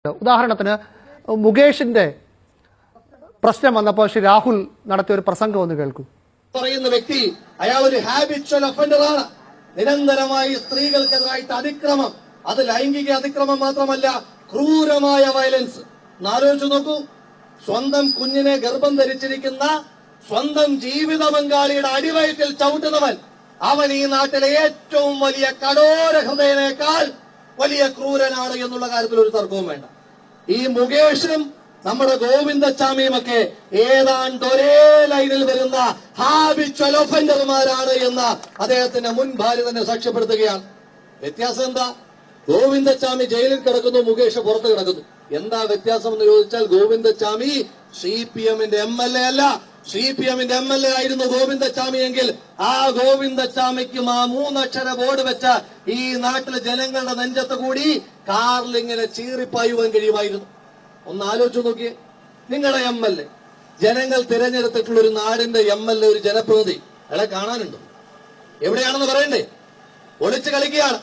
ഉദാഹരണത്തിന് മുകേഷിന്റെ പ്രശ്നം വന്നപ്പോൾ ശ്രീ രാഹുൽ നടത്തിയ ഒരു പ്രസംഗം ഒന്ന് കേൾക്കൂ. പറയുന്ന വ്യക്തി അയാൾ ഒരു ഹാബിച്വൽ ഒഫൻഡറാണ്. നിരന്തരമായി സ്ത്രീകൾക്കെതിരായിട്ട് അതിക്രമം, അത് ലൈംഗിക അതിക്രമം മാത്രമല്ല, ക്രൂരമായ വയലൻസ്. ആലോചിച്ചു നോക്കൂ, സ്വന്തം കുഞ്ഞിനെ ഗർഭം ധരിച്ചിരിക്കുന്ന സ്വന്തം ജീവിത പങ്കാളിയുടെ അടിവയറ്റിൽ ചവിട്ടുന്നവൻ, അവൻ ഈ നാട്ടിലെ ഏറ്റവും വലിയ കഠോര ഹൃദയനേക്കാൾ വലിയ ക്രൂരനാണ് എന്നുള്ള കാര്യത്തിൽ ഒരു തർക്കവും വേണ്ട. ഈ മുകേഷും നമ്മുടെ ഗോവിന്ദച്ചാമിയും ഒക്കെ ഏതാണ്ട് ഒരേ ലൈനിൽ വരുന്ന ഹാബിച്വൽ ഒഫൻഡർമാരാണ് എന്ന് അദ്ദേഹത്തിന്റെ മുൻ ഭാര്യ തന്നെ സാക്ഷ്യപ്പെടുത്തുകയാണ്. വ്യത്യാസം എന്താ? ഗോവിന്ദച്ചാമി ജയിലിൽ കിടക്കുന്നു, മുകേഷ് പുറത്ത് കിടക്കുന്നു. എന്താ വ്യത്യാസം എന്ന് ചോദിച്ചാൽ, ഗോവിന്ദച്ചാമി CPM-ന്റെ MLA അല്ല. CPM-ന്റെ MLA ആയിരുന്നു ഗോവിന്ദച്ചാമി എങ്കിൽ ആ ഗോവിന്ദച്ചാമിക്കും ആ 3 അക്ഷര ബോർഡ് വെച്ച ഈ നാട്ടിലെ ജനങ്ങളുടെ നെഞ്ചത്ത് കൂടി കാറിലിങ്ങനെ ചീറിപ്പായുവാൻ കഴിയുമായിരുന്നു. ഒന്ന് ആലോചിച്ചു നോക്കിയേ, നിങ്ങളുടെ MLA, ജനങ്ങൾ തിരഞ്ഞെടുത്തിട്ടുള്ള ഒരു നാടിന്റെ MLA, ഒരു ജനപ്രതിനിധി, അയാളെ കാണാനുണ്ടോ? എവിടെയാണെന്ന് പറയണ്ടേ? ഒളിച്ചു കളിക്കുകയാണ്.